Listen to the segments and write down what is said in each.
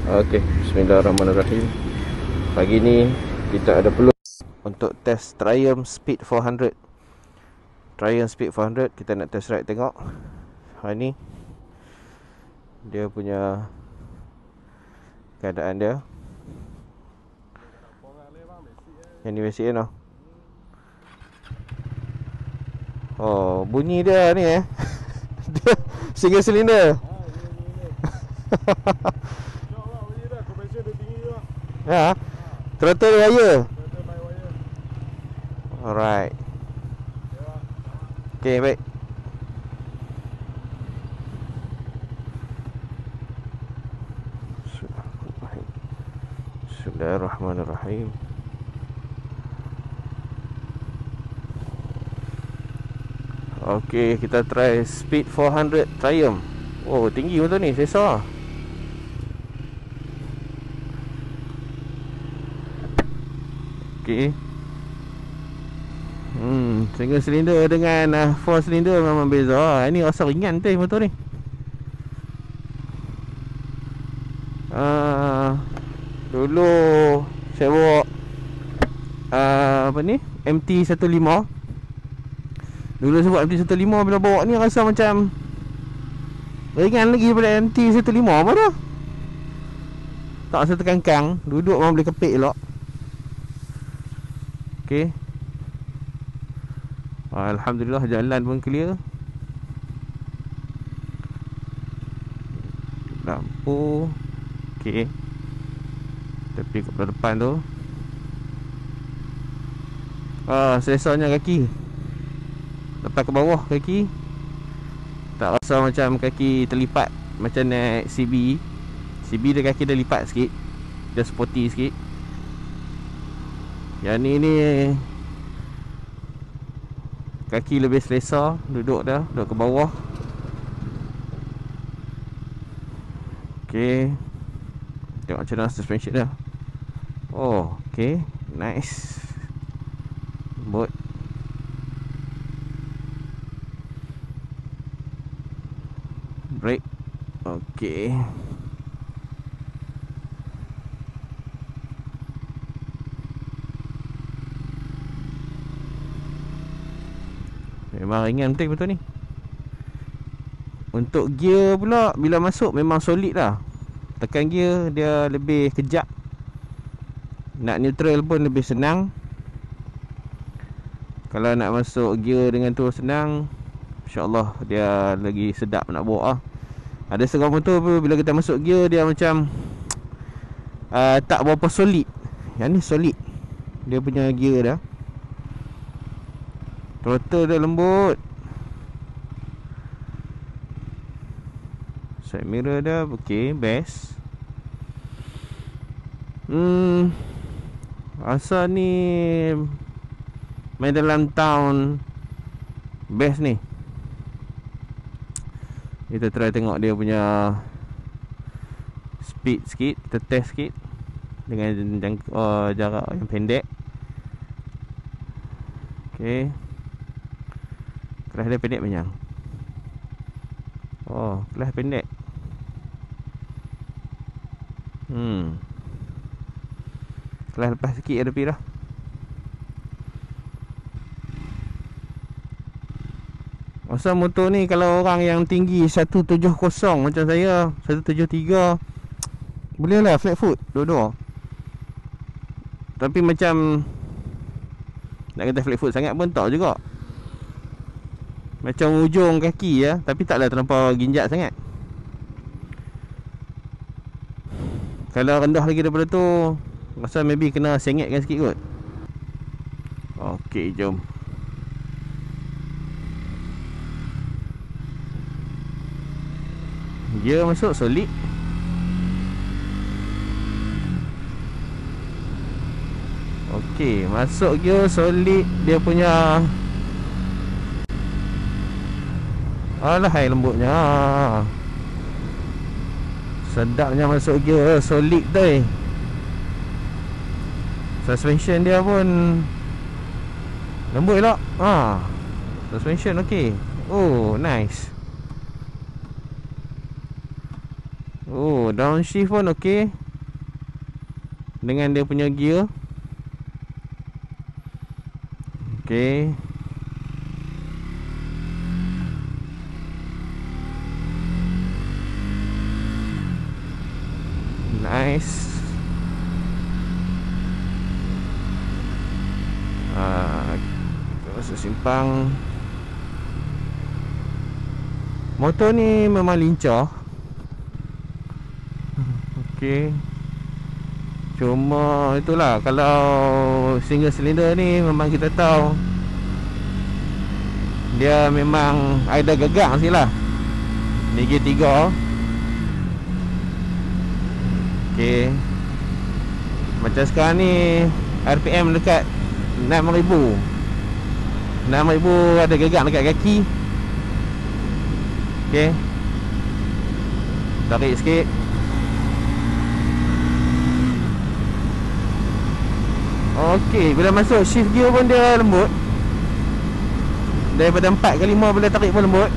Okey, bismillahirrahmanirrahim. Pagi ni kita ada peluang untuk test Triumph Speed 400. Triumph Speed 400 kita nak test ride tengok. Hari ni dia punya keadaan dia. Yang ni basic kan? Oh, bunyi dia ni dia single cylinder. Ya, throttle wire. Alright. Okay, baik. Bismillahirrahmanirrahim. Okay, kita try Speed 400 Triumph. Oh, tinggi betul ni, sensor. Okay. Single cylinder dengan 4 cylinder memang beza. Ini rasa ringan tu motor ni. Dulu saya bawa apa ni? MT-15. Dulu saya bawa MT-15, bila bawa ni rasa macam ringan lagi daripada MT-15 apa tu. Tak rasa terkangkang. Duduk memang boleh kepik elok. Okay. Alhamdulillah, jalan pun clear. Lampu. Okay. Tepi kat depan tu. Sensornya kaki. Lepas ke bawah kaki. Tak rasa macam kaki terlipat macam naik CB. CB dia kaki dia lipat sikit. Dia sporty sikit. Yang ni kaki lebih selesa. Duduk ke bawah. Okay. Tengok macam mana suspension dia. Oh, okay. Nice. Lembut. Brake. Okay. Memang ringan betul ni. Untuk gear pula, bila masuk memang solid lah. Tekan gear dia lebih kejap. Nak neutral pun lebih senang. Kalau nak masuk gear dengan tu senang, InsyaAllah dia lagi sedap nak bawa lah. Ada setengah motor bila kita masuk gear dia macam tak berapa solid. Yang ni solid. Dia punya gear dah. Throttle dia lembut. Side mirror dah okay, best. Rasa ni main dalam town best ni. Kita try tengok dia punya speed sikit. Kita test sikit dengan jarak yang pendek. Okay. Kelas dia pendek panjang. Oh, kelas pendek. Kelas lepas sikit ada pi dah. Masa motor ni kalau orang yang tinggi 170 macam saya, 173, boleh lah flat foot dua-dua. Tapi macam nak kata flat foot sangat pun tak juga. Macam ujung kaki ya, tapi taklah terlampau ginjat sangat. Kalau rendah lagi daripada tu, rasa maybe kena sengetkan sikit kot. Okey, jom. Gear masuk solid. Okey, masuk gear solid. Dia punya alahai lembutnya. Sedapnya masuk gear solid tu. Suspension dia pun lembut elok. Suspension okey. Oh, nice. Oh, downshift pun okey. Dengan dia punya gear. Okey. Nice. Masuk simpang. Motor ni memang lincah. Okey. Cuma itulah, kalau single cylinder ni memang kita tahu dia memang ada gegang sikit lah. Ni gear 3. Okey. Macam sekarang ni RPM dekat 6,000. 6,000 ada gegang dekat kaki. Okey. Tarik sikit. Okey, bila masuk shift gear pun dia lembut. Daripada 4 ke 5 bila tarik pun lembut.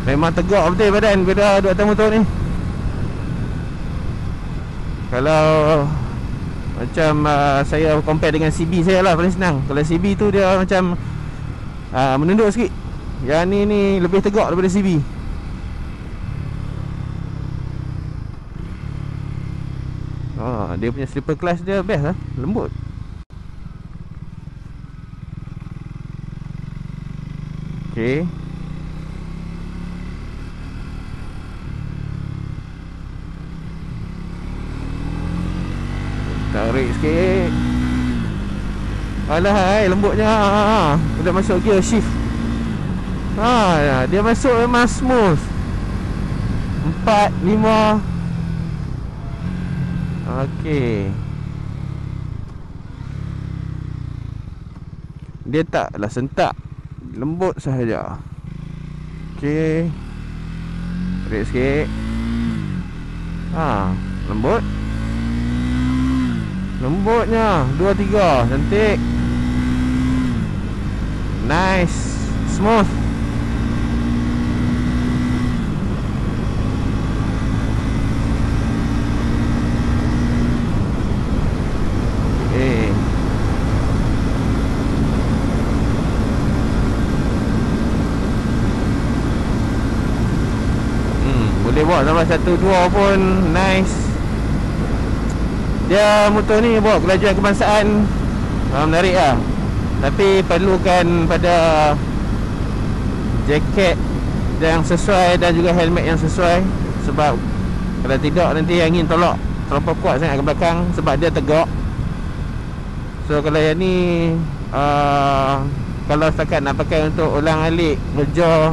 Memang tegak betul badan bila duduk atas motor ni. Kalau macam saya compare dengan CB saya lah, paling senang. Kalau CB tu dia macam menunduk sikit. Yang ni lebih tegak daripada CB. Dia punya slipper clutch dia best lah, lembut. Okey. Tarik sikit. Alah, lembutnya. Dah masuk gear shift. Dia masuk memang smooth. 4, 5. Okey. Dia taklah sentak, lembut sahaja. Okey. Tarik sikit. Lembut. Lembutnya 2, 3. Cantik. Nice. Smooth. Boleh bawa sampai 1-2 pun. Nice. Dia motor ni bawa kelajuan kebangsaan, menarik lah. Tapi perlukan pada jaket yang sesuai dan juga helmet yang sesuai. Sebab kalau tidak nanti angin tolak terlalu kuat sangat ke belakang, sebab dia tegak. So kalau yang ni kalau setakat nak pakai untuk ulang-alik kerja,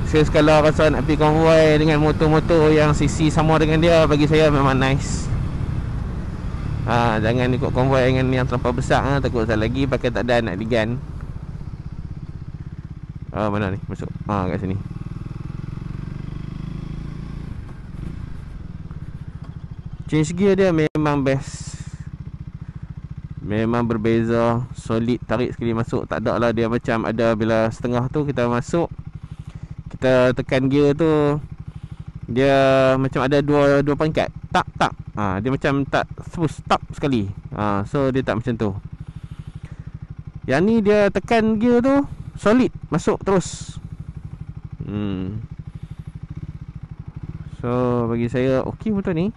sekala rasa nak pergi konvoi dengan motor-motor yang CC sama dengan dia, bagi saya memang nice. Jangan ikut konvoi dengan yang terlampau besar, takut salah lagi pakai tak ada nak digan. Mana ni masuk? Kat sini. Change gear dia memang best. Memang berbeza. Solid, tarik sekali masuk, tak ada lah dia macam ada bila setengah tu kita masuk, kita tekan gear tu, dia macam ada dua peringkat. Tak. Dia macam tak stop sekali. So dia tak macam tu. Yang ni dia tekan gear tu solid, masuk terus. So bagi saya okey motor ni.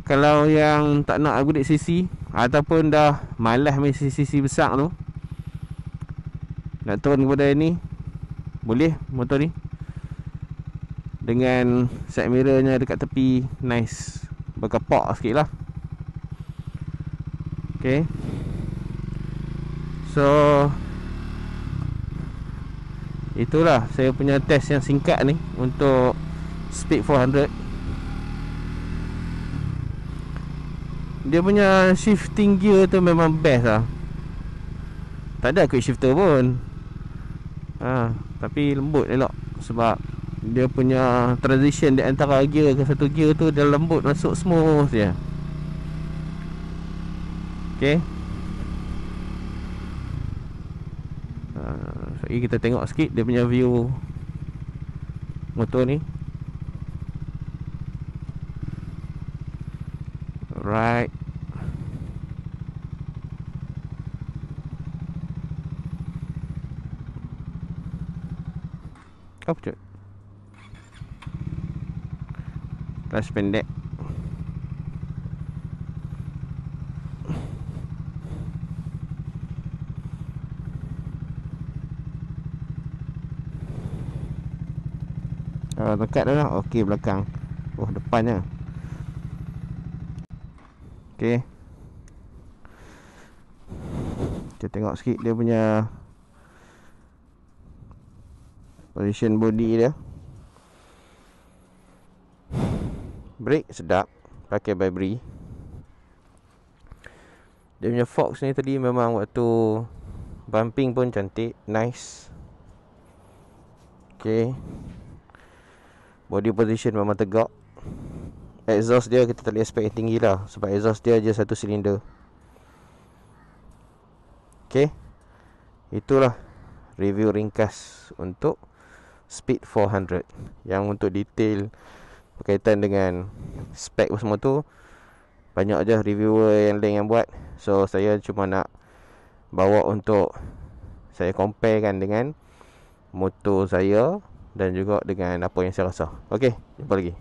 Kalau yang tak nak upgrade CC ataupun dah malas main CC besar tu, nak turun kepada ni, boleh motor ni. Dengan side mirrornya dekat tepi, nice, berkepak sikit lah. Okay. So itulah saya punya test yang singkat ni untuk Speed 400. Dia punya shifting gear tu memang best lah. Tak ada quick shifter pun. Tapi lembut elok. Sebab dia punya transition di antara gear ke satu gear tu, dia lembut, masuk smooth je. Okay. So kita tengok sikit dia punya view motor ni. Right. Apa tu? Kelas pendek. Dekat dah lah. Okey, belakang. Oh, depannya. Okey. Kita tengok sikit dia punya position body dia. Brake sedap, pakai Burberry. Dia punya Fox ni tadi memang waktu bumping pun cantik, nice. Okay. Body position memang tegak. Exhaust dia kita tak boleh expect yang tinggi lah, sebab exhaust dia je satu silinder. Okay. Itulah review ringkas untuk Speed 400. Yang untuk detail berkaitan dengan spek semua tu, banyak je reviewer yang lain yang buat. So saya cuma nak bawa untuk saya comparekan dengan motor saya dan juga dengan apa yang saya rasa. Okay, jumpa lagi.